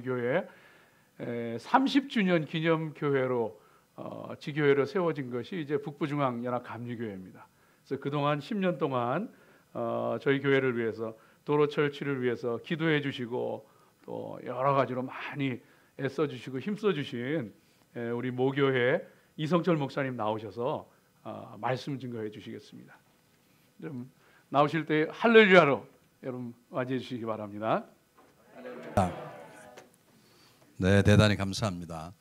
교회 30주년 기념 교회로 지교회로 세워진 것이 이제 북부중앙연합감리교회입니다. 그래서 그동안 10년 동안 저희 교회를 위해서 도로 철치를 위해서 기도해 주시고 또 여러 가지로 많이 애써 주시고 힘써 주신 우리 모교회 이성철 목사님 나오셔서 말씀 증거해 주시겠습니다. 좀 나오실 때 할렐루야로 여러분 맞이해 주시기 바랍니다. 할렐루야. 네, 대단히 감사합니다.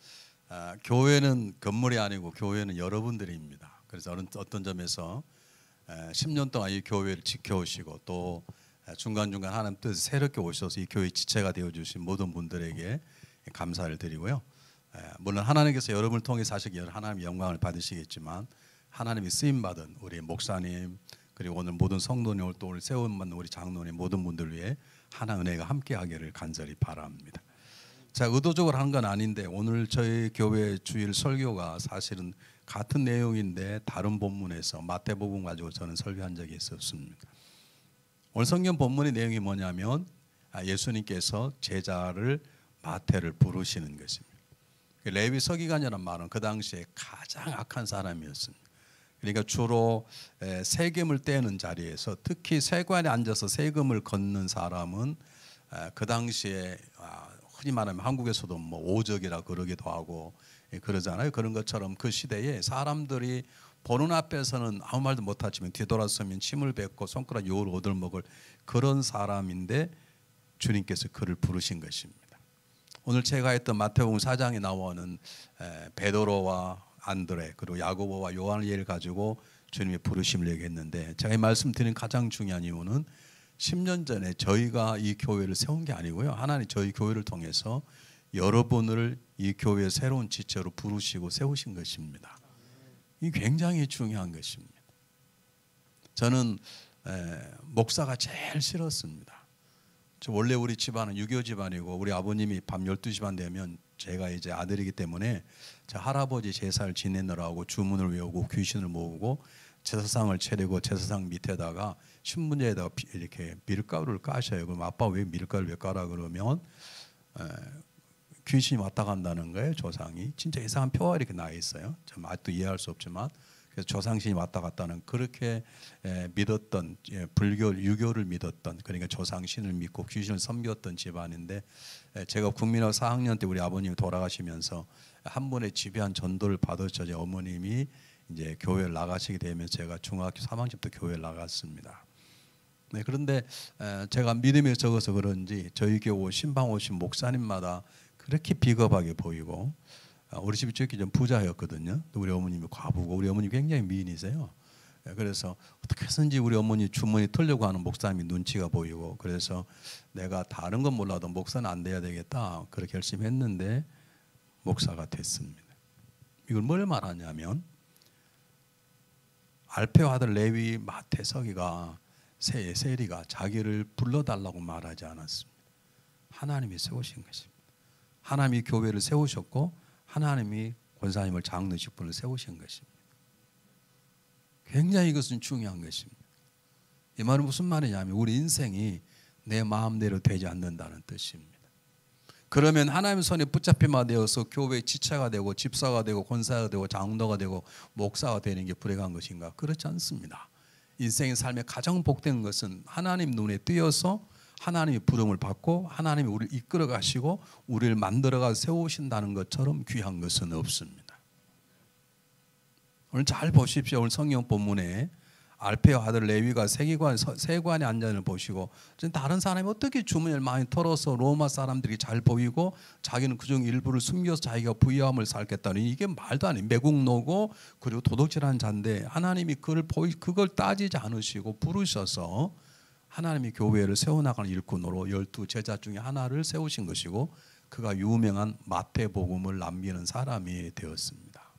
교회는 건물이 아니고 교회는 여러분들입니다. 그래서 어떤 점에서 10년 동안 이 교회를 지켜오시고 또 중간중간 하나님 뜻 새롭게 오셔서 이 교회 지체가 되어주신 모든 분들에게 감사를 드리고요. 물론 하나님께서 여러분을 통해 사실 하나님의 영광을 받으시겠지만 하나님이 쓰임받은 우리 목사님 그리고 오늘 모든 성도님 또 오늘 세움받는 우리 장로님 모든 분들 위해 하나 은혜가 함께하기를 간절히 바랍니다. 제가 의도적으로 한 건 아닌데 오늘 저희 교회 주일 설교가 사실은 같은 내용인데 다른 본문에서 마태복음 가지고 저는 설교한 적이 있었습니다. 오늘 성경 본문의 내용이 뭐냐면 예수님께서 제자를 마태를 부르시는 것입니다. 레위 서기관이라는 말은 그 당시에 가장 악한 사람이었습니다. 그러니까 주로 세금을 떼는 자리에서 특히 세관에 앉아서 세금을 걷는 사람은 그 당시에 흔히 말하면 한국에서도 뭐 오적이라 그러기도 하고 그러잖아요. 그런 것처럼 그 시대에 사람들이 보는 앞에서는 아무 말도 못하지만 뒤돌아서면 침을 뱉고 손가락 욕을 얻어먹을 그런 사람인데 주님께서 그를 부르신 것입니다. 오늘 제가 했던 마태복음 4장에 나오는 베드로와 안드레 그리고 야고보와 요한의 예를 가지고 주님이 부르심을 얘기했는데 제가 이 말씀 드린 가장 중요한 이유는 10년 전에 저희가 이 교회를 세운 게 아니고요. 하나님 저희 교회를 통해서 여러분을 이 교회의 새로운 지체로 부르시고 세우신 것입니다. 이게 굉장히 중요한 것입니다. 저는 목사가 제일 싫었습니다. 원래 우리 집안은 유교 집안이고 우리 아버님이 밤 12시 반 되면 제가 이제 아들이기 때문에 제 할아버지 제사를 지내느라고 주문을 외우고 귀신을 모으고 제사상을 차리고 제사상 밑에다가 신문지에다가 이렇게 밀가루를 까셔요. 그럼 아빠 왜 밀가루를 왜 까라 그러면 귀신이 왔다 간다는 거예요. 조상이 진짜 이상한 표가 이렇게 나 있어요. 좀 아직도 이해할 수 없지만 그래서 조상신이 왔다 갔다는 그렇게 믿었던 불교 유교를 믿었던 그러니까 조상신을 믿고 귀신을 섬겼던 집안인데 제가 국민학교 4학년 때 우리 아버님이 돌아가시면서 한 번의 집요한 전도를 받으셔서 어머님이 이제 교회를 나가시게 되면서 제가 중학교 3학년부터 교회를 나갔습니다. 네, 그런데 제가 믿음이 적어서 그런지 저희 교회 신방 오신 목사님마다 그렇게 비겁하게 보이고 우리 집이 저기 좀 부자였거든요. 우리 어머님이 과부고 우리 어머니 굉장히 미인이세요. 그래서 어떻게 해서든지 우리 어머니 주머니 털려고 하는 목사님이 눈치가 보이고 그래서 내가 다른 건 몰라도 목사는 안 돼야 되겠다 그렇게 열심히 했는데 목사가 됐습니다. 이걸 뭘 말하냐면 알페오 아들 레위 마태서기가 세리가 자기를 불러달라고 말하지 않았습니다. 하나님이 세우신 것입니다. 하나님이 교회를 세우셨고 하나님이 권사님을 장로 직분을 세우신 것입니다. 굉장히 이것은 중요한 것입니다. 이 말은 무슨 말이냐면 우리 인생이 내 마음대로 되지 않는다는 뜻입니다. 그러면 하나님의 손에 붙잡히마 되어서 교회의 지체가 되고 집사가 되고 권사가 되고 장로가 되고 목사가 되는 게 불행한 것인가? 그렇지 않습니다. 인생의 삶에 가장 복된 것은 하나님 눈에 띄어서 하나님의 부름을 받고 하나님이 우리를 이끌어 가시고 우리를 만들어가 세우신다는 것처럼 귀한 것은 없습니다. 오늘 잘 보십시오. 오늘 성경 본문에 알페오 아들 레위가 세관에 앉아있는 보시고 다른 사람이 어떻게 주머니를 많이 털어서 로마 사람들이 잘 보이고 자기는 그중 일부를 숨겨서 자기가 부유함을 살겠다니 이게 말도 안 돼. 매국노고 그리고 도둑질하는 자인데 하나님이 그걸 따지지 않으시고 부르셔서 하나님이 교회를 세워나가는 일꾼으로 12제자 중에 하나를 세우신 것이고 그가 유명한 마태복음을 남기는 사람이 되었습니다.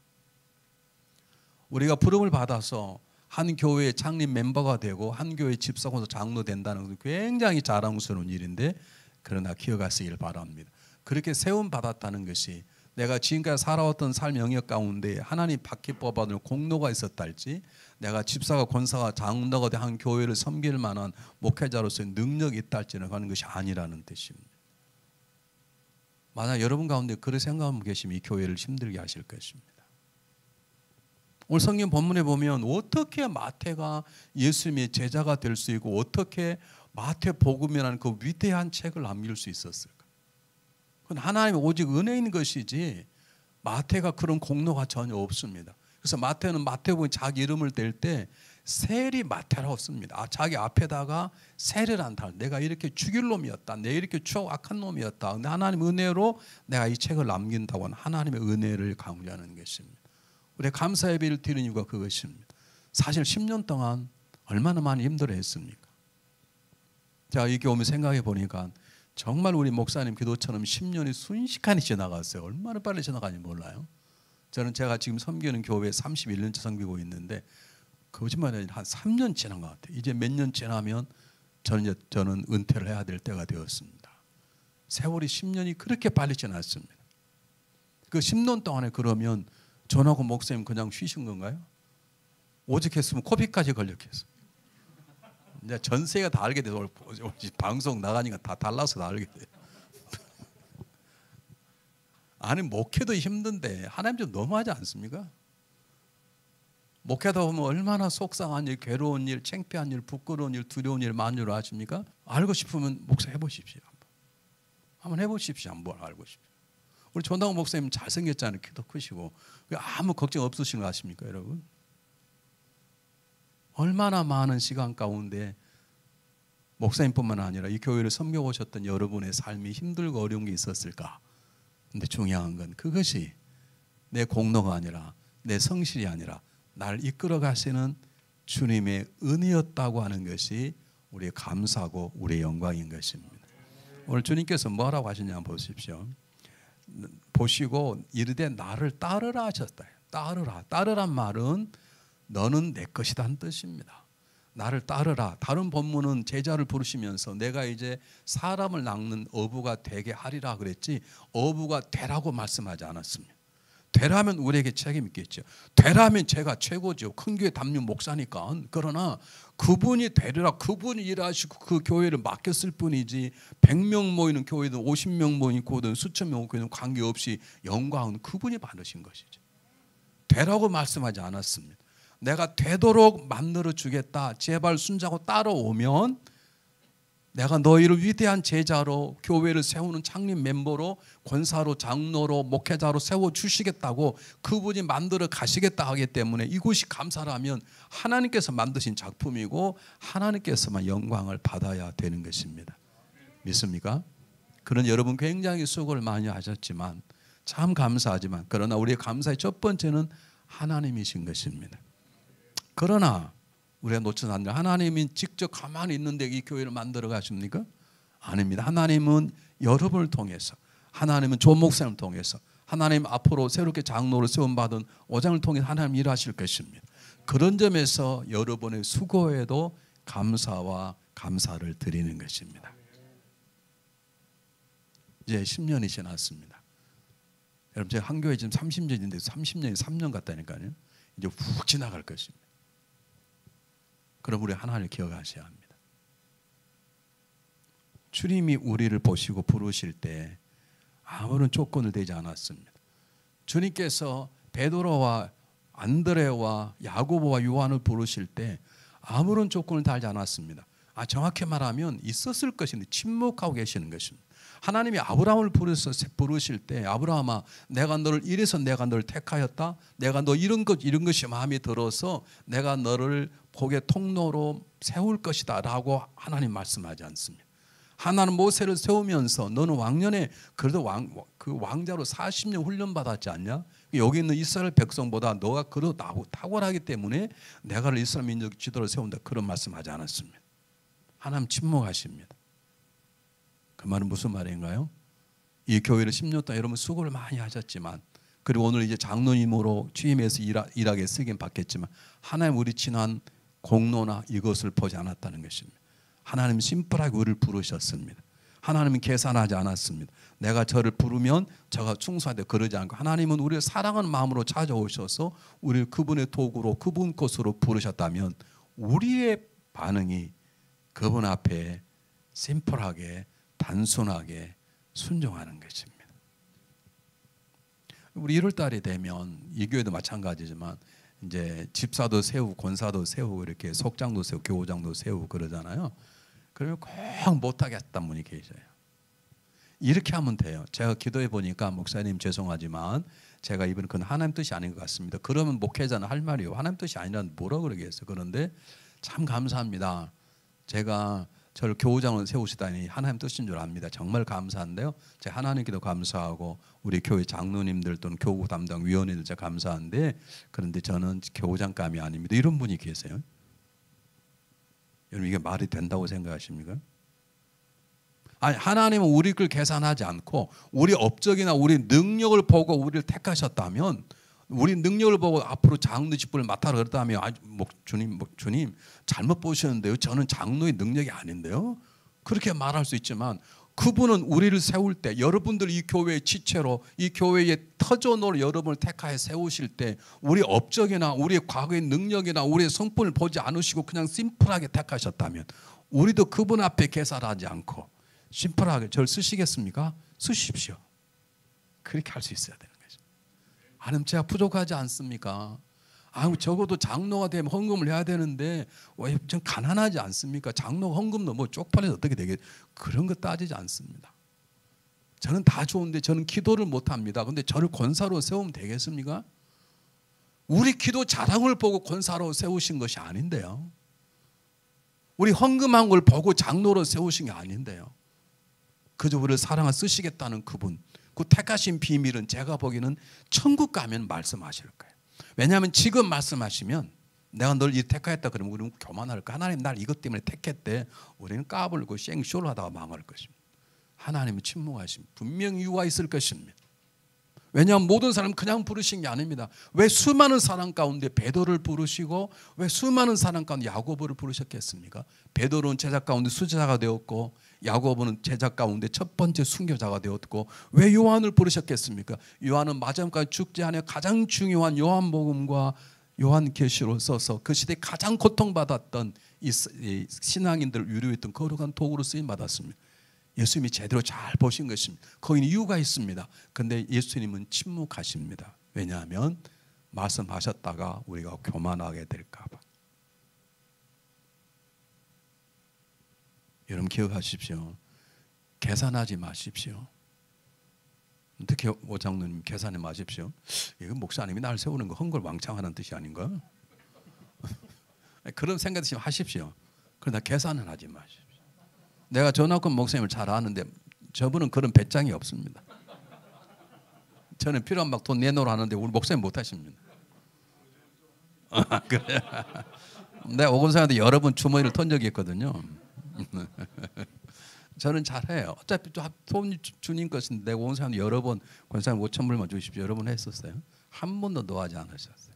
우리가 부름을 받아서 한 교회의 창립 멤버가 되고 한 교회 집사고서 장로 된다는 것은 굉장히 자랑스러운 일인데 그러나 기억하시길 바랍니다. 그렇게 세움 받았다는 것이 내가 지금까지 살아왔던 삶 영역 가운데 하나님 받기 뽑아둔 공로가 있었다 할지 내가 집사가 권사가 장로가 된 한 교회를 섬길 만한 목회자로서의 능력이 있다 할지는 하는 것이 아니라는 뜻입니다. 만약 여러분 가운데 그런 생각하고 계시면 이 교회를 힘들게 하실 것입니다. 오늘 성경 본문에 보면 어떻게 마태가 예수님의 제자가 될 수 있고 어떻게 마태복음이라는 그 위대한 책을 남길 수 있었을까? 그건 하나님의 오직 은혜인 것이지 마태가 그런 공로가 전혀 없습니다. 그래서 마태는 마태복음에 자기 이름을 댈 때 세리 마태라고 씁니다. 자기 앞에다가 세리란 단어, 내가 이렇게 죽일 놈이었다, 내가 이렇게 악한 놈이었다, 근데 하나님 은혜로 내가 이 책을 남긴다고 하는 하나님의 은혜를 강조하는 것입니다. 우리 감사 예배를 드리는 이유가 그것입니다. 사실 10년 동안 얼마나 많이 힘들어했습니까? 제가 이 교회 생각해 보니까 정말 우리 목사님 기도처럼 10년이 순식간에 지나갔어요. 얼마나 빨리 지나가는지 몰라요. 저는 제가 지금 섬기는 교회에 31년째 섬기고 있는데 거짓말이 아니라 한 3년 지난 것 같아요. 이제 몇 년 지나면 저는 은퇴를 해야 될 때가 되었습니다. 세월이 10년이 그렇게 빨리 지났습니다. 그 10년 동안에 그러면 전하고 목사님 그냥 쉬신 건가요? 오직했으면 코비까지 걸렸겠어요. 이제 전 세계가 다 알게 돼서 방송 나가니까 다 달라서 다 알게 돼요. 아니 목회도 힘든데 하나님 좀 너무하지 않습니까? 목회다 보면 얼마나 속상한 일, 괴로운 일, 창피한 일, 부끄러운 일, 두려운 일 많은 줄 아십니까? 알고 싶으면 목사 해보십시오. 한번 해보십시오. 한번 알고 싶어요. 우리 전당호 목사님 잘생겼잖아요. 키도 크시고 아무 걱정 없으신 거 아십니까 여러분? 얼마나 많은 시간 가운데 목사님뿐만 아니라 이 교회를 섬겨오셨던 여러분의 삶이 힘들고 어려운 게 있었을까? 근데 중요한 건 그것이 내 공로가 아니라 내 성실이 아니라 날 이끌어 가시는 주님의 은혜였다고 하는 것이 우리의 감사고 우리의 영광인 것입니다. 오늘 주님께서 뭐라고 하시냐 보십시오. 보시고 이르되 나를 따르라 하셨다. 따르란 말은 너는 내 것이란 뜻입니다. 나를 따르라. 다른 본문은 제자를 부르시면서 내가 이제 사람을 낚는 어부가 되게 하리라 그랬지 어부가 되라고 말씀하지 않았습니다. 되라면 우리에게 책임 있겠죠. 되라면 제가 최고죠. 큰 교회 담임 목사니까. 그러나 그분이 되리라. 그분이 일하시고 그 교회를 맡겼을 뿐이지 100명 모이는 교회든 50명 모이든 수천 명 모이든 관계없이 영광은 그분이 받으신 것이죠. 되라고 말씀하지 않았습니다. 내가 되도록 만들어 주겠다. 제발 순자고 따라오면 내가 너희를 위대한 제자로 교회를 세우는 창립 멤버로 권사로 장로로 목회자로 세워주시겠다고 그분이 만들어 가시겠다 하기 때문에 이곳이 감사라면 하나님께서 만드신 작품이고 하나님께서만 영광을 받아야 되는 것입니다. 믿습니까? 그런 여러분 굉장히 수고를 많이 하셨지만 참 감사하지만 그러나 우리의 감사의 첫 번째는 하나님이신 것입니다. 그러나 우리가 놓쳐서 안 돼. 하나님이 직접 가만히 있는데 이 교회를 만들어 가십니까? 아닙니다. 하나님은 여러분을 통해서 하나님은 조 목사님을 통해서 하나님 앞으로 새롭게 장로를 세움받은 오장을 통해 하나님 일하실 것입니다. 그런 점에서 여러분의 수고에도 감사와 감사를 드리는 것입니다. 이제 10년이 지났습니다. 여러분 제가 한 교회 지금 30년인데 30년이 3년 같다니까요. 이제 훅 지나갈 것입니다. 그럼 우리 하나님을 기억하셔야 합니다. 주님이 우리를 보시고 부르실 때 아무런 조건을 대지 않았습니다. 주님께서 베드로와 안드레와 야고보와 요한을 부르실 때 아무런 조건을 달지 않았습니다. 정확히 말하면 있었을 것인데 침묵하고 계시는 것입니다. 하나님이 아브라함을 부르실 때 아브라함아 내가 너를 이래서 내가 너를 택하였다. 내가 너 이런 것이 마음에 들어서 내가 너를 복의 통로로 세울 것이다 라고 하나님 말씀하지 않습니다. 하나는 모세를 세우면서 너는 왕년에 그래도 그 왕자로 40년 훈련받았지 않냐? 여기 있는 이스라엘 백성보다 너가 그래도 탁월하기 때문에 내가 이스라엘 민족 지도를 세운다 그런 말씀하지 않았습니다. 하나님 침묵하십니다. 그 말은 무슨 말인가요? 이 교회를 10년 동안 여러분 수고를 많이 하셨지만 그리고 오늘 이제 장로님으로 취임해서 일하게 쓰긴 받겠지만 하나님 우리 지난 공로나 이것을 보지 않았다는 것입니다. 하나님 심플하게 우리를 부르셨습니다. 하나님은 계산하지 않았습니다. 내가 저를 부르면 저가 충성하되 그러지 않고 하나님은 우리를 사랑하는 마음으로 찾아오셔서 우리를 그분의 도구로 그분 것으로 부르셨다면 우리의 반응이 그분 앞에 심플하게 단순하게 순종하는 것입니다. 우리 1월 달이 되면 이 교회도 마찬가지지만 이제 집사도 세우고 권사도 세우고 이렇게 속장도 세우고 교우장도 세우고 그러잖아요. 그러면 꼭 못하겠다는 분이 계셔요. 이렇게 하면 돼요. 제가 기도해 보니까 목사님 죄송하지만 제가 이번에 그건 하나님 뜻이 아닌 것 같습니다. 그러면 목회자는 할 말이요. 하나님 뜻이 아니라는 뭐라 그러겠어요. 그런데 참 감사합니다. 제가 저를 교우장으로 세우시다니 하나님 뜻인 줄 압니다. 정말 감사한데요. 제가 하나님께도 감사하고 우리 교회 장로님들 또는 교구 담당 위원회들 제가 감사한데 그런데 저는 교우장감이 아닙니다. 이런 분이 계세요. 여러분 이게 말이 된다고 생각하십니까? 아니 하나님은 우리 걸 계산하지 않고 우리 업적이나 우리 능력을 보고 우리를 택하셨다면 우리 능력을 보고 앞으로 장로 직분을 맡아라 그랬다면 주님 잘못 보셨는데요. 저는 장로의 능력이 아닌데요. 그렇게 말할 수 있지만 그분은 우리를 세울 때 여러분들 이 교회의 지체로 이 교회의 터전으로 여러분을 택하여 세우실 때 우리 업적이나 우리의 과거의 능력이나 우리의 성품을 보지 않으시고 그냥 심플하게 택하셨다면 우리도 그분 앞에 계산하지 않고 심플하게 저를 쓰시겠습니까? 쓰십시오. 그렇게 할 수 있어야 돼요. 하나님 제가 부족하지 않습니까? 적어도 장로가 되면 헌금을 해야 되는데 왜 좀 가난하지 않습니까? 장로 헌금도 뭐 쪽팔려서 어떻게 되겠? 그런 거 따지지 않습니다. 저는 다 좋은데 저는 기도를 못합니다. 근데 저를 권사로 세우면 되겠습니까? 우리 기도 자랑을 보고 권사로 세우신 것이 아닌데요. 우리 헌금한 걸 보고 장로로 세우신 게 아닌데요. 그저 우리를 사랑하 쓰시겠다는 그분 그 택하신 비밀은 제가 보기에는 천국 가면 말씀하실 거예요. 왜냐하면 지금 말씀하시면 내가 널 이 택하였다 그러면 우리는 교만할 거야. 하나님 날 이것 때문에 택했대. 우리는 까불고 쌩쇼를 하다가 망할 것입니다. 하나님은 침묵하십니다. 분명히 이유가 있을 것입니다. 왜냐하면 모든 사람 그냥 부르신 게 아닙니다. 왜 수많은 사람 가운데 베드로를 부르시고 왜 수많은 사람 가운데 야고보를 부르셨겠습니까? 베드로는 제자 가운데 수제자가 되었고 야고보는 제자 가운데 첫 번째 순교자가 되었고 왜 요한을 부르셨겠습니까? 요한은 마지막까지 죽지 않아 가장 중요한 요한복음과 요한계시로 써서 그 시대에 가장 고통받았던 이 신앙인들을 위로했던 거룩한 도구로 쓰임받았습니다. 예수님이 제대로 잘 보신 것입니다. 거기는 이유가 있습니다. 그런데 예수님은 침묵하십니다. 왜냐하면 말씀하셨다가 우리가 교만하게 될까 봐. 여러분 기억하십시오. 계산하지 마십시오. 특히 오장로님 계산해 마십시오. 이건 목사님이 날 세우는 거 헝걸왕창하는 뜻이 아닌가? 그런 생각 드시면 하십시오. 그러나 계산은 하지 마십시오. 내가 전학권 목사님을 잘 아는데 저분은 그런 배짱이 없습니다. 저는 필요한 막 돈 내놓으라 하는데 우리 목사님 못 하십니다. 그래. 내가 오건사한테 여러 번 주머니를 턴 적이 있거든요. 저는 잘해요. 어차피 돈 주님 것인데 내가 오건사한테 여러 번 권사님 5,000불만 주십시오. 여러 번 했었어요. 한 번도 노하지 않으셨어요.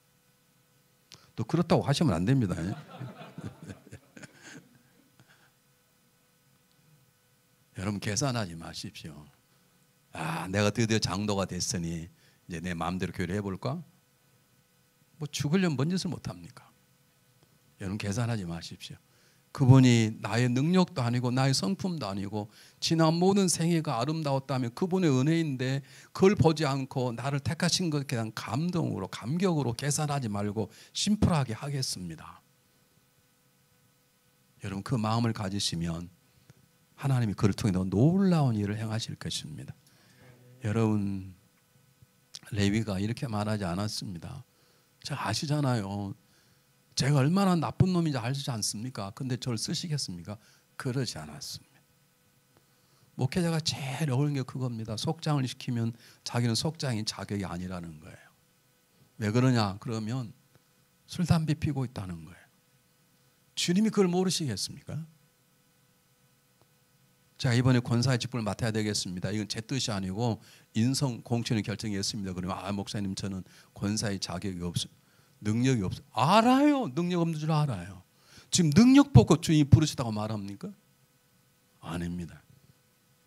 또 그렇다고 하시면 안 됩니다. 여러분 계산하지 마십시오. 내가 드디어 장로가 됐으니 이제 내 마음대로 교회를 해볼까? 뭐 죽으려면 뭔 짓을 못합니까? 여러분 계산하지 마십시오. 그분이 나의 능력도 아니고 나의 성품도 아니고 지난 모든 생애가 아름다웠다면 그분의 은혜인데 그걸 보지 않고 나를 택하신 것에 대한 감동으로 감격으로 계산하지 말고 심플하게 하겠습니다. 여러분 그 마음을 가지시면 하나님이 그를 통해 놀라운 일을 행하실 것입니다. 여러분 레위가 이렇게 말하지 않았습니다. 제가 아시잖아요. 제가 얼마나 나쁜 놈인지 알지 않습니까? 근데 저를 쓰시겠습니까? 그러지 않았습니다. 목회자가 제일 어려운 게 그겁니다. 속장을 시키면 자기는 속장인 자격이 아니라는 거예요. 왜 그러냐? 그러면 술, 담배 피고 있다는 거예요. 주님이 그걸 모르시겠습니까? 자, 이번에 권사의 직분을 맡아야 되겠습니다. 이건 제 뜻이 아니고 인성 공천의 결정이었습니다. 그러면 목사님 저는 권사의 자격이 없습니다. 능력이 없어. 알아요. 능력 없는 줄 알아요. 지금 능력 보고 주님이 부르시다고 말합니까? 아닙니다.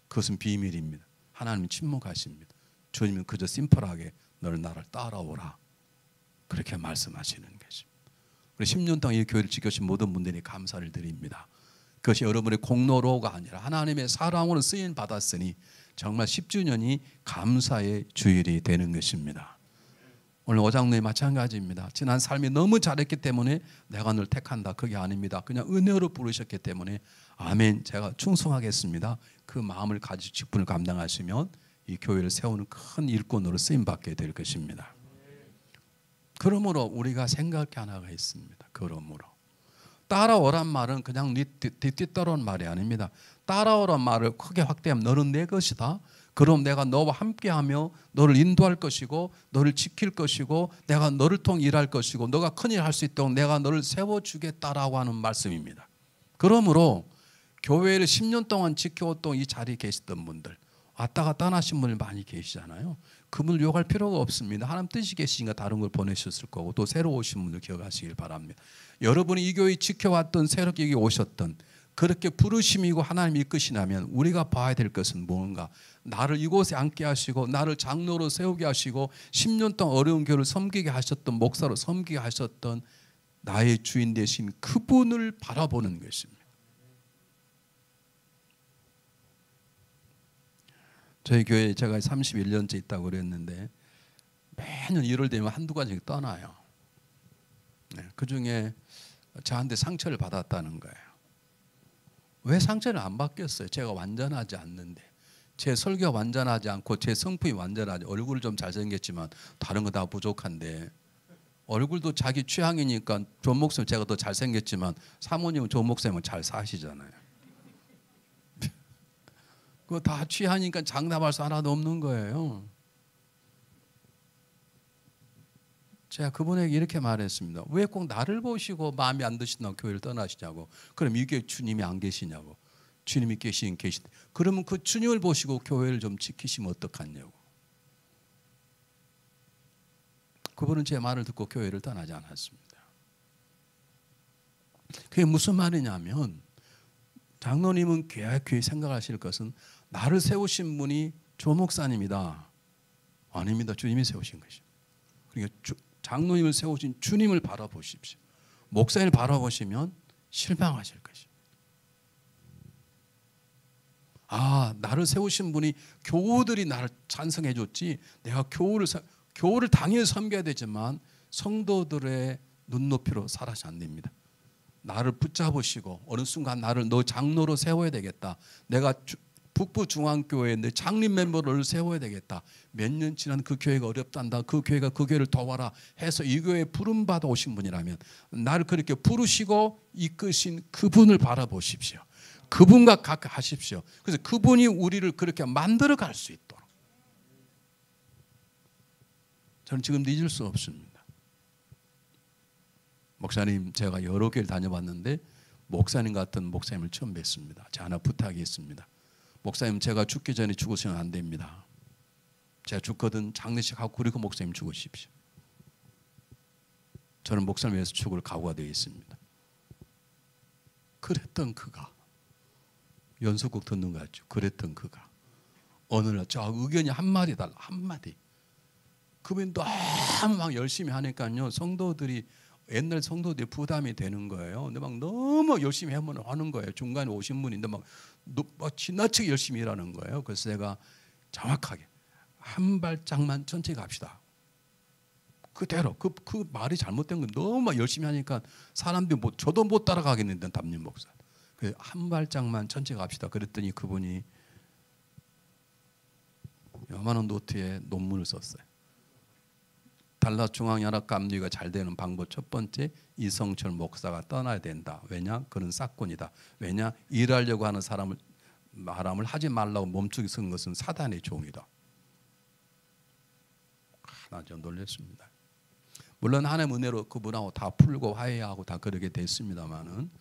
그것은 비밀입니다. 하나님은 침묵하십니다. 주님은 그저 심플하게 너를 나를 따라오라. 그렇게 말씀하시는 것입니다. 우리 10년 동안 이 교회를 지켜주신 모든 분들이 감사를 드립니다. 그것이 여러분의 공로로가 아니라 하나님의 사랑으로 쓰임 받았으니 정말 10주년이 감사의 주일이 되는 것입니다. 오늘 오장로님 마찬가지입니다. 지난 삶이 너무 잘했기 때문에 내가 널 택한다. 그게 아닙니다. 그냥 은혜로 부르셨기 때문에 아멘, 제가 충성하겠습니다. 그 마음을 가지고 직분을 감당하시면 이 교회를 세우는 큰 일꾼으로 쓰임받게 될 것입니다. 그러므로 우리가 생각할 게 하나가 있습니다. 그러므로 따라오란 말은 그냥 네 뒤따라오는 말이 아닙니다. 따라오란 말을 크게 확대하면 너는 내 것이다. 그럼 내가 너와 함께하며 너를 인도할 것이고 너를 지킬 것이고 내가 너를 통해 일할 것이고 너가 큰일 할 수 있도록 내가 너를 세워주겠다라고 하는 말씀입니다. 그러므로 교회를 10년 동안 지켜왔던 이 자리에 계시던 분들, 왔다가 떠나신 분들 많이 계시잖아요. 그분을 욕할 필요가 없습니다. 하나님 뜻이 계시니까 다른 걸 보내셨을 거고 또 새로 오신 분들 기억하시길 바랍니다. 여러분이 이 교회 지켜왔던 새롭게 여기 오셨던 그렇게 부르심이고 하나님이 이끄시나면 우리가 봐야 될 것은 무언가, 나를 이곳에 앉게 하시고 나를 장로로 세우게 하시고 10년 동안 어려운 교회를 섬기게 하셨던 목사로 섬기게 하셨던 나의 주인 되신 그분을 바라보는 것입니다. 저희 교회에 제가 31년째 있다고 그랬는데 매년 1월 되면 한두 가지 떠나요. 그중에 저한테 상처를 받았다는 거예요. 왜 상처를 안 받겠어요? 제가 완전하지 않는데, 제 설교가 완전하지 않고 제 성품이 완전하지, 얼굴 좀 잘생겼지만 다른 거 다 부족한데, 얼굴도 자기 취향이니까 존 목사님 제가 더 잘생겼지만 사모님은 존 목사님은 잘 사시잖아요. 그거 다 취하니까 장담할 수 하나도 없는 거예요. 제가 그분에게 이렇게 말했습니다. 왜 꼭 나를 보시고 마음에 안 드신다고 교회를 떠나시냐고. 그럼 이게 주님이 안 계시냐고. 주님이 계시긴 계시대. 그러면 그 주님을 보시고 교회를 좀 지키시면 어떡하냐고. 그분은 제 말을 듣고 교회를 떠나지 않았습니다. 그게 무슨 말이냐면, 장로님은 귀하게 생각하실 것은 나를 세우신 분이 조 목사님이다. 아닙니다. 주님이 세우신 것입니다. 그러니까 장로님을 세우신 주님을 바라보십시오. 목사님을 바라보시면 실망하실 것입니다. 아, 나를 세우신 분이 교우들이 나를 찬성해 줬지, 내가 교우를 당연히 섬겨야 되지만 성도들의 눈높이로 살아서 안 됩니다. 나를 붙잡으시고 어느 순간 나를 너 장로로 세워야 되겠다. 내가 북부중앙교회에 내 창립 멤버를 세워야 되겠다. 몇 년 지난 그 교회가 어렵단다. 그 교회가 그 교회를 도와라 해서 이 교회에 부름받아 오신 분이라면 나를 그렇게 부르시고 이끄신 그분을 바라보십시오. 그분과 가까이 하십시오. 그래서 그분이 우리를 그렇게 만들어 갈 수 있도록. 저는 지금도 잊을 수 없습니다. 목사님, 제가 여러 교회를 다녀봤는데 목사님 같은 목사님을 처음 뵀습니다. 제가 하나 부탁이 있습니다. 목사님, 제가 죽기 전에 죽으시면 안 됩니다. 제가 죽거든 장례식 하고 그리고 목사님 죽으십시오. 저는 목사님 위해서 죽을 각오가 되어 있습니다. 그랬던 그가, 연속곡 듣는 것 같죠? 그랬던 그가 어느 날 저 의견이 한마디 달라, 한마디. 그분이 너무 막 열심히 하니까요, 성도들이, 옛날 성도들이 부담이 되는 거예요. 근데 막 너무 열심히 하는 거예요. 중간에 오신 분인데 막 지나치게 열심히 일하는 거예요. 그래서 제가 정확하게 한 발짝만 천천히 갑시다. 그대로 그 말이 잘못된 건 너무 막 열심히 하니까 사람들이 저도 못 따라가겠는데, 담임 목사. 그래서 한 발짝만 천천히 갑시다. 그랬더니 그분이 요만한 노트에 논문을 썼어요. 달라스 중앙연합감리가 잘 되는 방법 첫 번째, 이성철 목사가 떠나야 된다. 왜냐? 그는 싹군이다. 왜냐? 일하려고 하는 사람을 하지 말라고 멈추게 쓴 것은 사단의 종이다. 나 좀 놀랐습니다. 물론 하나님의 은혜로 그분하고 다 풀고 화해하고 다 그러게 됐습니다만은,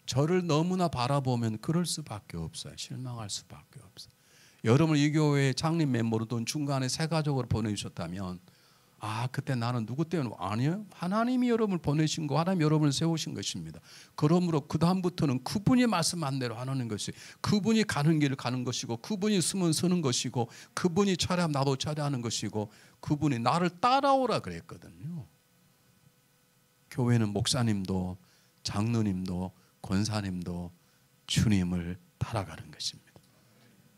저를 너무나 바라보면 그럴 수밖에 없어요. 실망할 수밖에 없어요. 여러분 이 교회의 창립 멤버로 돈 중간에 새 가족으로 보내주셨다면, 아, 그때 나는 누구 때문에? 아니요, 하나님이 여러분을 보내신 거, 하나님이 여러분을 세우신 것입니다. 그러므로 그 다음부터는 그분이 말씀한 대로 하는 것이, 그분이 가는 길을 가는 것이고, 그분이 쓰면 쓰는 것이고, 그분이 차례하면 나도 차례하는 것이고, 그분이 나를 따라오라 그랬거든요. 교회는 목사님도 장로님도 권사님도 주님을 따라가는 것입니다.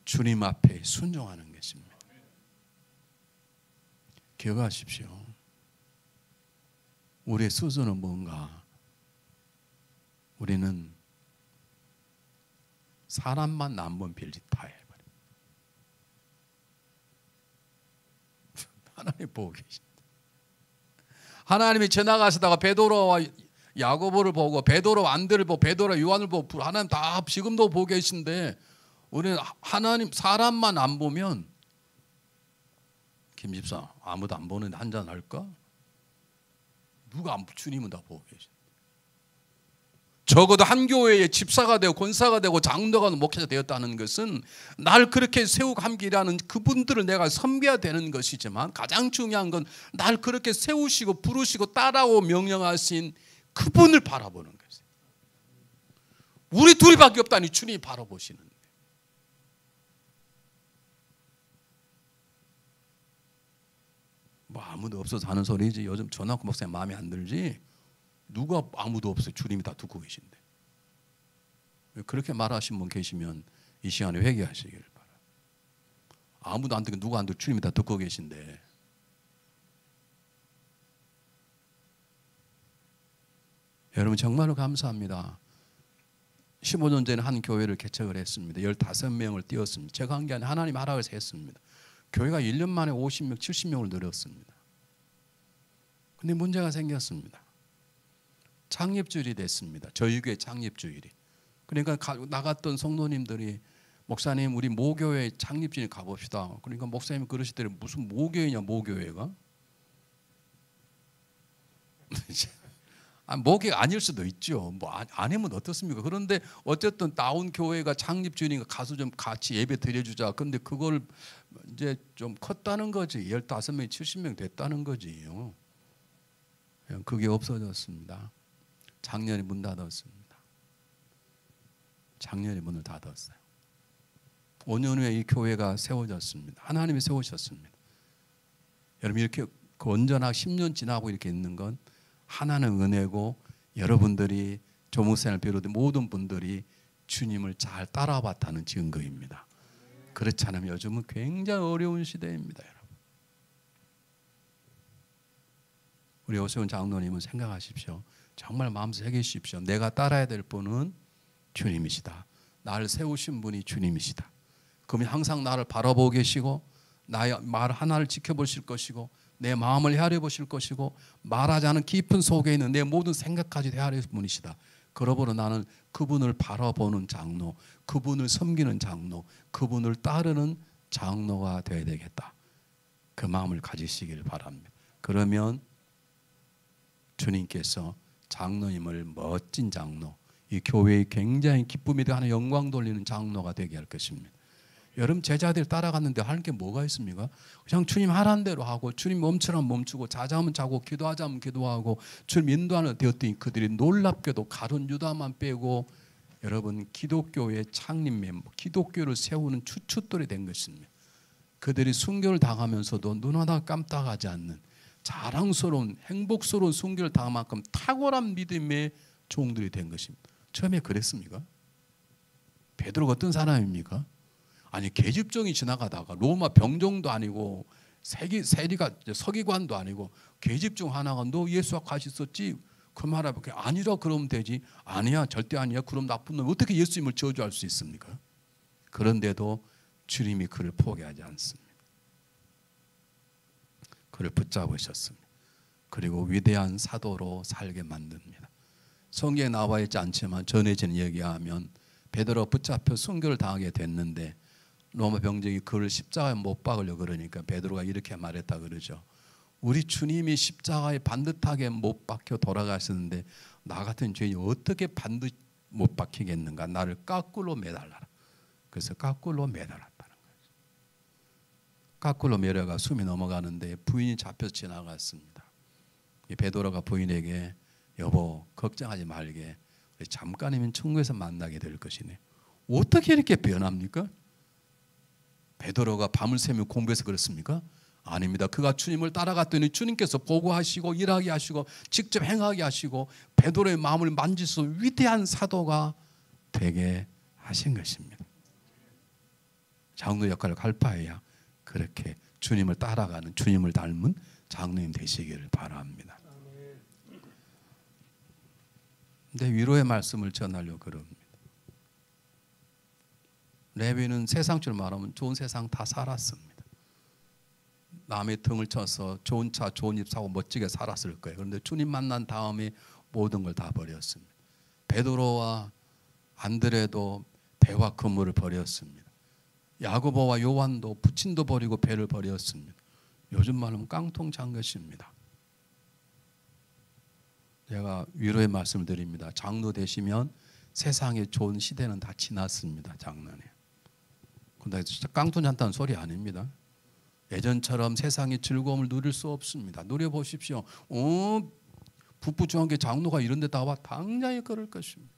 주님 앞에 순종하는 것입니다. 기억하십시오. 우리의 수준은 뭔가? 우리는 사람만 남번 빌리타에 하나님 보고 계십니다. 하나님이 지나가시다가 베드로와 야고보를 보고 베드로와 안드레를 보고 베드로와 요한을 보고 하나님 다 지금도 보고 계신데 우리는 하나님 사람만 안 보면 김 집사 아무도 안 보는데 한잔 할까? 누가 안 주님은 다 보고 계신다. 적어도 한 교회의 집사가 되고 권사가 되고 장로가 목회자 되었다는 것은 날 그렇게 세우고 함께 일하는 그분들을 내가 섬겨야 되는 것이지만 가장 중요한 건 날 그렇게 세우시고 부르시고 따라오고 명령하신 그분을 바라보는 것이에요. 우리 둘이밖에 없다니 주님이 바라보시는. 뭐 아무도 없어서 하는 소리지. 요즘 전학구 목사님 마음에 안 들지. 누가 아무도 없어요. 주님이 다 듣고 계신데. 그렇게 말하신 분 계시면 이 시간에 회개하시길 바랍니다. 아무도 안 듣고 누가 안 듣고 주님이 다 듣고 계신데. 여러분 정말로 감사합니다. 15년 전에 한 교회를 개척을 했습니다. 15명을 띄웠습니다. 제가 한 게 아니라 하나님 하라고 해서 했습니다. 교회가 1년 만에 50명, 70명을 늘었습니다. 근데 문제가 생겼습니다. 창립주일이 됐습니다. 저희 교회 창립주일이. 그러니까 나갔던 성도님들이 목사님 우리 모교회 창립주일 가봅시다. 그러니까 목사님이 그러시더니 무슨 모교회냐 모교회가? 모교가 아닐 수도 있죠. 뭐 아니면 어떻습니까? 그런데 어쨌든 나온 교회가 창립주일이니까 가서 좀 같이 예배 드려주자. 근데 그걸 이제 좀 컸다는 거지. 15명이 70명 됐다는 거지요. 그게 없어졌습니다. 작년에 문 닫았습니다. 작년에 문을 닫았어요. 5년 후에 이 교회가 세워졌습니다. 하나님이 세우셨습니다. 여러분 이렇게 온전하게 10년 지나고 이렇게 있는 건 하나는 은혜고 여러분들이 조목사님을 비롯해 모든 분들이 주님을 잘 따라봤다는 증거입니다. 그렇지 않으면 요즘은 굉장히 어려운 시대입니다. 여러분. 우리 오세훈 장로님은 생각하십시오. 정말 마음속에 새기십시오. 내가 따라야 될 분은 주님이시다. 나를 세우신 분이 주님이시다. 그러면 항상 나를 바라보고 계시고 나의 말 하나를 지켜보실 것이고 내 마음을 헤아려 보실 것이고 말하지 않은 깊은 속에 있는 내 모든 생각까지 헤아려 분이시다. 그러므로 나는 그분을 바라보는 장로, 그분을 섬기는 장로, 그분을 따르는 장로가 되어야 되겠다. 그 마음을 가지시길 바랍니다. 그러면 주님께서 장로님을 멋진 장로, 이 교회의 굉장히 기쁨이 되고 하는 영광 돌리는 장로가 되게 할 것입니다. 여러분 제자들 따라갔는데 하는 게 뭐가 있습니까? 그냥 주님 하라는 대로 하고 주님 멈추라면 멈추고 자자면 자고 기도하자면 기도하고 주님 인도하는 되었더니 그들이 놀랍게도 가룟 유다만 빼고 여러분 기독교의 창립 멤버, 기독교를 세우는 추춧돌이 된 것입니다. 그들이 순교를 당하면서도 눈 하나 깜빡하지 않는 자랑스러운 행복스러운 순교를 당한 만큼 탁월한 믿음의 종들이 된 것입니다. 처음에 그랬습니까? 베드로가 어떤 사람입니까? 아니 계집종이 지나가다가 로마 병정도 아니고 세리가 서기관도 아니고 계집종 하나가 너 예수와 같이 있었지? 그 말하면 아니라 그러면 되지. 아니야 절대 아니야. 그럼 나쁜 놈 어떻게 예수님을 저주할 수 있습니까? 그런데도 주님이 그를 포기하지 않습니다. 그를 붙잡으셨습니다. 그리고 위대한 사도로 살게 만듭니다. 성경에 나와 있지 않지만 전해진 얘기하면 베드로 붙잡혀 순교를 당하게 됐는데 로마 병정이 그를 십자가에 못 박으려 그러니까 베드로가 이렇게 말했다 그러죠. 우리 주님이 십자가에 반듯하게 못 박혀 돌아가시는데 나 같은 죄인이 어떻게 반드시 못 박히겠는가. 나를 까꿀로 매달라라. 그래서 까꿀로 매달았다는 거죠. 까꿀로 매려가 숨이 넘어가는데 부인이 잡혀서 지나갔습니다. 베드로가 부인에게 여보 걱정하지 말게. 잠깐이면 천국에서 만나게 될 것이네. 어떻게 이렇게 변합니까? 베드로가 밤을 새며 공부해서 그렇습니까? 아닙니다. 그가 주님을 따라갔더니 주님께서 보고하시고 일하게 하시고 직접 행하게 하시고 베드로의 마음을 만지셔서 위대한 사도가 되게 하신 것입니다. 장로 역할을 할 바에야 그렇게 주님을 따라가는, 주님을 닮은 장로님 되시기를 바랍니다. 근데 위로의 말씀을 전하려고 그럽니다. 레위는 세상줄 말하면 좋은 세상 다 살았습니다. 남의 등을 쳐서 좋은 차, 좋은 집 사고 멋지게 살았을 거예요. 그런데 주님 만난 다음에 모든 걸 다 버렸습니다. 베드로와 안드레도 배와 그물을 버렸습니다. 야고보와 요한도 부친도 버리고 배를 버렸습니다. 요즘 말하면 깡통 잔 것입니다. 제가 위로의 말씀을 드립니다. 장로 되시면 세상의 좋은 시대는 다 지났습니다. 장로님. 근데 진짜 깡통 잔다는 소리 아닙니다. 예전처럼 세상의 즐거움을 누릴 수 없습니다. 누려보십시오. 북부중앙교 장로가 이런 데 나와 당장에 그럴 것입니다.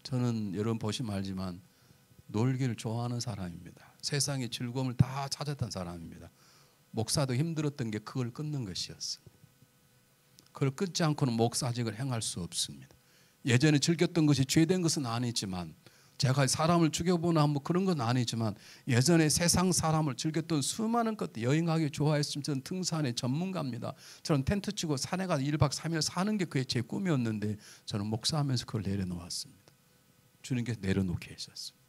저는 여러분 보시면 알지만 놀기를 좋아하는 사람입니다. 세상의 즐거움을 다 찾았던 사람입니다. 목사도 힘들었던 게 그걸 끊는 것이었습니다. 그걸 끊지 않고는 목사직을 행할 수 없습니다. 예전에 즐겼던 것이 죄된 것은 아니지만, 제가 사람을 죽여보나 뭐 그런 건 아니지만, 예전에 세상 사람을 즐겼던 수많은 것들, 여행하기 좋아했으면 저는 등산의 전문가입니다. 저는 텐트 치고 산에 가서 1박 3일 사는 게 그게 제 꿈이었는데 저는 목사하면서 그걸 내려놓았습니다. 주님께서 내려놓게 하셨습니다.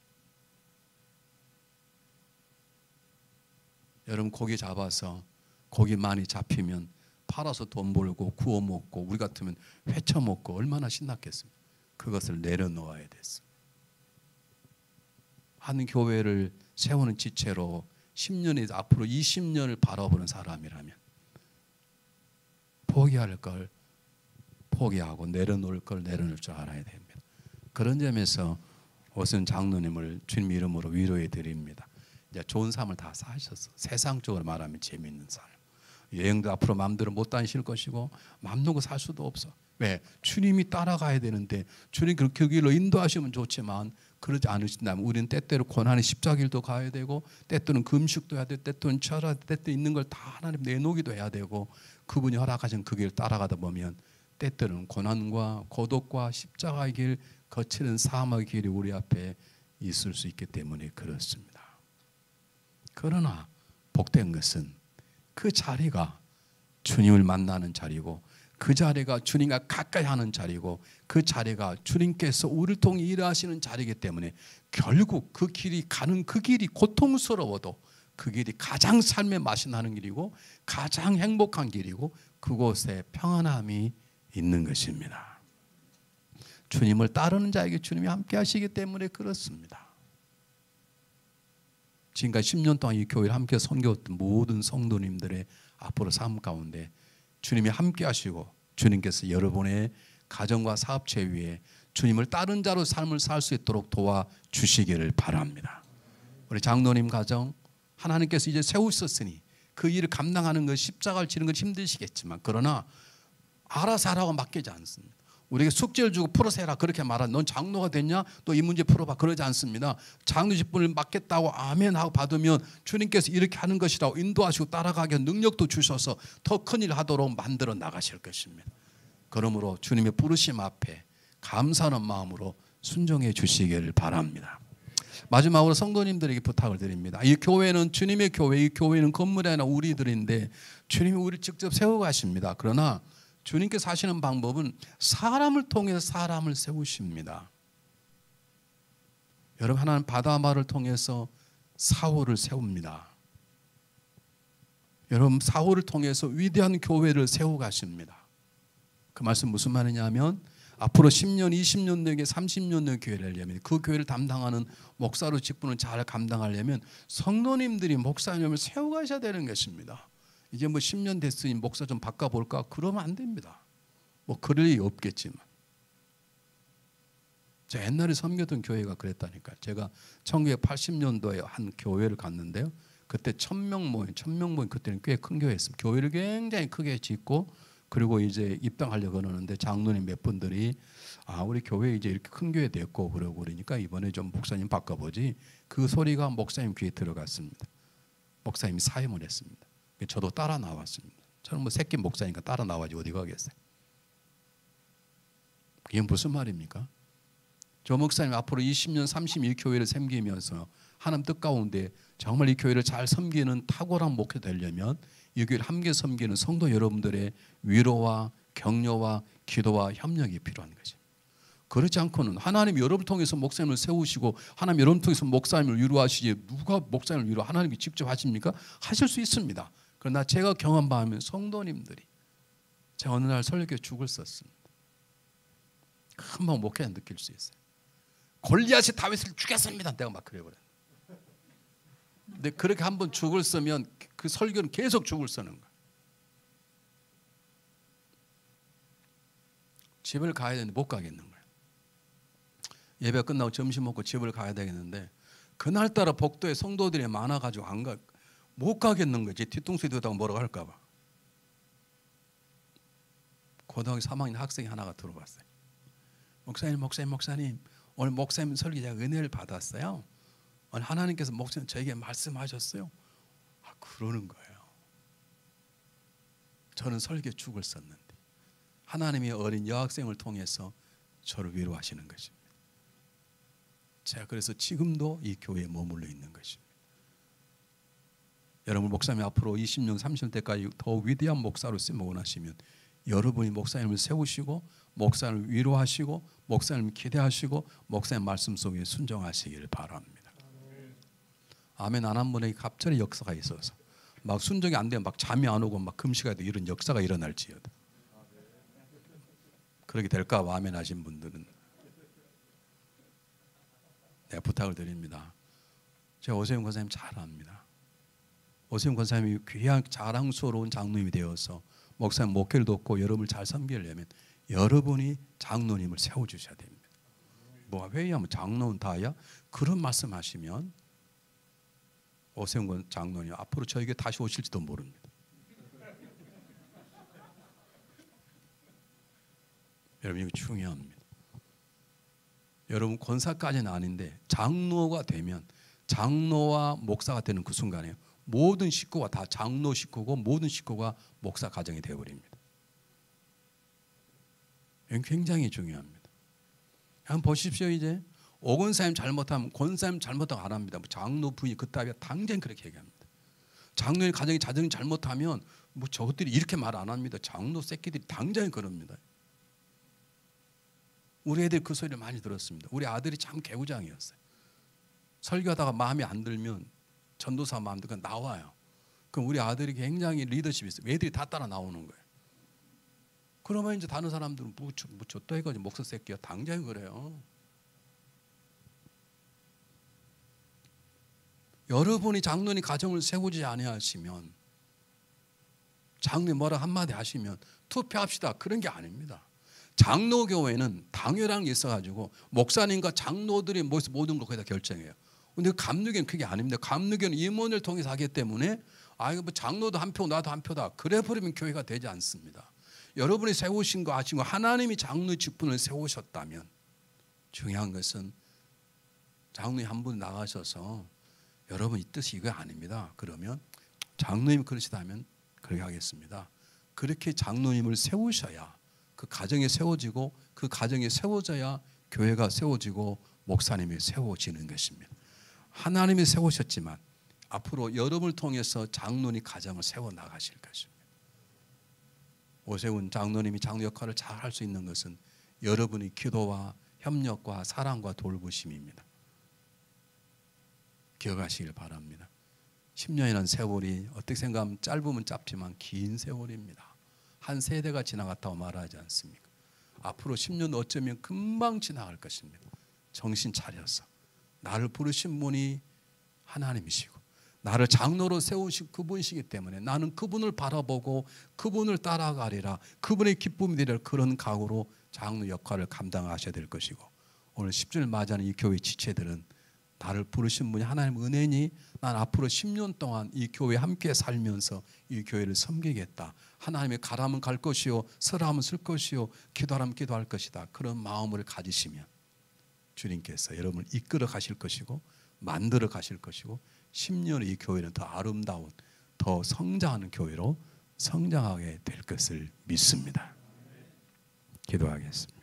여러분 고기 잡아서 고기 많이 잡히면 팔아서 돈 벌고 구워 먹고 우리 같으면 회쳐 먹고 얼마나 신났겠습니까? 그것을 내려놓아야 됐습니다. 한 교회를 세우는 지체로 10년이 앞으로 20년을 바라보는 사람이라면 포기할 걸 포기하고 내려놓을 걸 내려놓을 줄 알아야 됩니다. 그런 점에서 오순 장로님을 주님 이름으로 위로해 드립니다. 이제 좋은 삶을 다 사셨어. 세상적으로 말하면 재미있는 삶. 여행도 앞으로 마음대로 못 다니실 것이고 마음 놓고 살 수도 없어. 왜? 주님이 따라가야 되는데 주님 그 길로 인도하시면 좋지만 그러지 않으신다면 우리는 때때로 고난의 십자길도 가야 되고 때때로는 금식도 해야 되고 때때로는 철학, 때때로 있는 걸 다 하나님 내놓기도 해야 되고 그분이 허락하신 그 길을 따라가다 보면 때때로는 고난과 고독과 십자가의 길 거치는 사막의 길이 우리 앞에 있을 수 있기 때문에 그렇습니다. 그러나 복된 것은 그 자리가 주님을 만나는 자리고 그 자리가 주님과 가까이 하는 자리고 그 자리가 주님께서 우리를 통해 일하시는 자리이기 때문에 결국 그 길이 가는 그 길이 고통스러워도 그 길이 가장 삶의 맛이 나는 길이고 가장 행복한 길이고 그곳에 평안함이 있는 것입니다. 주님을 따르는 자에게 주님이 함께 하시기 때문에 그렇습니다. 지금까지 10년 동안 이 교회를 함께 섬겨왔던 모든 성도님들의 앞으로 삶 가운데 주님이 함께 하시고 주님께서 여러분의 가정과 사업체 위에 주님을 따른 자로 삶을 살 수 있도록 도와주시기를 바랍니다. 우리 장로님 가정 하나님께서 이제 세우셨으니 그 일을 감당하는 것, 십자가를 지는 건 힘드시겠지만 그러나 알아서 하라고 맡기지 않습니다. 우리에게 숙제를 주고 풀어서 해라 그렇게 말하는 넌 장로가 됐냐? 또 이 문제 풀어봐 그러지 않습니다. 장로 직분을 맡겠다고 아멘 하고 받으면 주님께서 이렇게 하는 것이라고 인도하시고 따라가게 능력도 주셔서 더 큰일 하도록 만들어 나가실 것입니다. 그러므로 주님의 부르심 앞에 감사하는 마음으로 순종해 주시기를 바랍니다. 마지막으로 성도님들에게 부탁을 드립니다. 이 교회는 주님의 교회, 이 교회는 건물이 아니라 우리들인데 주님이 우리를 직접 세워가십니다. 그러나 주님께서 하시는 방법은 사람을 통해서 사람을 세우십니다. 여러분 하나님 바다마를 통해서 사울을 세웁니다. 여러분 사울을 통해서 위대한 교회를 세워가십니다. 그 말씀 무슨 말이냐면 앞으로 10년, 20년 내에 30년 내 교회를 하려면 그 교회를 담당하는 목사로 직분을 잘 감당하려면 성도님들이 목사님을 세워가셔야 되는 것입니다. 이제 뭐 10년 됐으니 목사 좀 바꿔볼까? 그러면 안 됩니다. 뭐 그럴 리 없겠지만 제가 옛날에 섬겼던 교회가 그랬다니까. 제가 1980년도에 한 교회를 갔는데요. 그때 1000명 모임 그때는 꽤 큰 교회였습니다. 교회를 굉장히 크게 짓고 그리고 이제 입당하려고 그러는데 장로님 몇 분들이 우리 교회 이제 이렇게 큰 교회 됐고 그러고 그러니까 이번에 좀 목사님 바꿔보지. 그 소리가 목사님 귀에 들어갔습니다. 목사님이 사임을 했습니다. 저도 따라 나왔습니다. 저는 뭐 새끼 목사니까 따라 나와야지 어디 가겠어요. 이게 무슨 말입니까? 저 목사님 앞으로 20년 30년 이 교회를 섬기면서 하나님 뜻 가운데 정말 이 교회를 잘 섬기는 탁월한 목회 되려면 이 교회를 함께 섬기는 성도 여러분들의 위로와 격려와 기도와 협력이 필요한 거죠. 그렇지 않고는 하나님 여러분을 통해서 목사님을 세우시고 하나님 여러분을 통해서 목사님을 위로하시지 누가 목사님을 위로 하나님이 직접 하십니까? 하실 수 있습니다. 그러나 제가 경험 바하면 성도님들이 제가 어느 날 설교에 죽을 썼습니다. 금방 목회자 느낄 수 있어요. 골리앗이 다윗을 죽였습니다. 내가 막 그래버려요. 근데 그렇게 한번 죽을 쓰면 그 설교는 계속 죽을 쓰는 거예요. 집을 가야 되는데 못 가겠는 거예요. 예배가 끝나고 점심 먹고 집을 가야 되겠는데 그날따라 복도에 성도들이 많아가지고 못 가겠는 거지. 뒤통수에 대다가 뭐라고 할까 봐. 고등학교 3학년 학생이 하나가 들어왔어요. 목사님 오늘 목사님 설교 제가 은혜를 받았어요. 오늘 하나님께서 목사님 저에게 말씀하셨어요. 그러는 거예요. 저는 설교 죽을 썼는데 하나님이 어린 여학생을 통해서 저를 위로하시는 것입니다. 제가 그래서 지금도 이 교회에 머물러 있는 것입니다. 여러분 목사님 앞으로 20년 30년 때까지 더 위대한 목사로 쓰임을 원하시면 여러분이 목사님을 세우시고 목사님을 위로하시고 목사님을 기대하시고 목사님 말씀 속에 순종하시기를 바랍니다. 아멘 안 한 분에게 갑자기 역사가 있어서 막 순종이 안 되면 막 잠이 안 오고 막 금식해야 돼. 이런 역사가 일어날지어다. 그렇게 될까 봐 아멘 하신 분들은 내가 부탁을 드립니다. 제가 오세훈 권사님 잘 압니다. 오세훈 권사님이 귀한 자랑스러운 장로님이 되어서 목사님 목회를 돕고 여러분을 잘 섬기려면 여러분이 장로님을 세워주셔야 됩니다. 뭐 회의하면 장로는 다야? 그런 말씀하시면 오세훈 장로님 앞으로 저에게 다시 오실지도 모릅니다. 여러분 이거 중요합니다. 여러분 권사까지는 아닌데 장로가 되면 장로와 목사가 되는 그 순간에 모든 식구가 다 장로 식구고 모든 식구가 목사 가정이 되어버립니다. 이건 굉장히 중요합니다. 한번 보십시오. 이제 오건사님 잘못하면 권사님 잘못하면 안 합니다. 장로 부인이 그따위가 당장 그렇게 얘기합니다. 장로의 가정이 자정이 잘못하면 뭐 저것들이 이렇게 말 안 합니다. 장로 새끼들이 당장 그럽니다. 우리 애들 그 소리를 많이 들었습니다. 우리 아들이 참 개구장이었어요. 설교하다가 마음에 안 들면 전도사 마음 들면 나와요. 그럼 우리 아들이 굉장히 리더십이 있어요. 애들이 다 따라 나오는 거예요. 그러면 이제 다른 사람들은 뭐 저또 해가지고 목사 새끼야 당장 그래요. 여러분이 장로님 가정을 세우지 아니하시면 장로님 뭐라 한마디 하시면 투표합시다 그런 게 아닙니다. 장로교회는 당회랑이 있어가지고 목사님과 장로들이 모든 걸 거의 다 결정해요. 근데 감리교는 그게 아닙니다. 감리교는 임원을 통해서 하기 때문에 뭐 장로도 한 표 나도 한 표다 그래 버리면 교회가 되지 않습니다. 여러분이 세우신 거 아시고 하나님이 장로의 직분을 세우셨다면 중요한 것은 장로님 한 분 나가셔서 여러분 이 뜻이 이거 아닙니다. 그러면 장로님 그러시다면 그렇게 하겠습니다. 그렇게 장로님을 세우셔야 그 가정이 세워지고 그 가정이 세워져야 교회가 세워지고 목사님이 세워지는 것입니다. 하나님이 세우셨지만 앞으로 여러분을 통해서 장로님 가정을 세워나가실 것입니다. 오세훈 장로님이 장로 역할을 잘 할 수 있는 것은 여러분의 기도와 협력과 사랑과 돌보심입니다. 기억하시길 바랍니다. 10년이라는 세월이 어떻게 생각하면 짧으면 짧지만 긴 세월입니다. 한 세대가 지나갔다고 말하지 않습니까? 앞으로 10년 어쩌면 금방 지나갈 것입니다. 정신 차려서 나를 부르신 분이 하나님이시고 나를 장로로 세우신 그분이시기 때문에 나는 그분을 바라보고 그분을 따라가리라 그분의 기쁨이 되리라 그런 각오로 장로 역할을 감당하셔야 될 것이고 오늘 10주를 맞이하는 이 교회 지체들은 나를 부르신 분이 하나님 은혜니 난 앞으로 10년 동안 이 교회에 함께 살면서 이 교회를 섬기겠다. 하나님의 가라면 갈 것이요 설하면 쓸 것이요 기도하면 기도할 것이다. 그런 마음을 가지시면 주님께서 여러분을 이끌어 가실 것이고 만들어 가실 것이고 10년 이 교회는 더 아름다운 더 성장하는 교회로 성장하게 될 것을 믿습니다. 기도하겠습니다.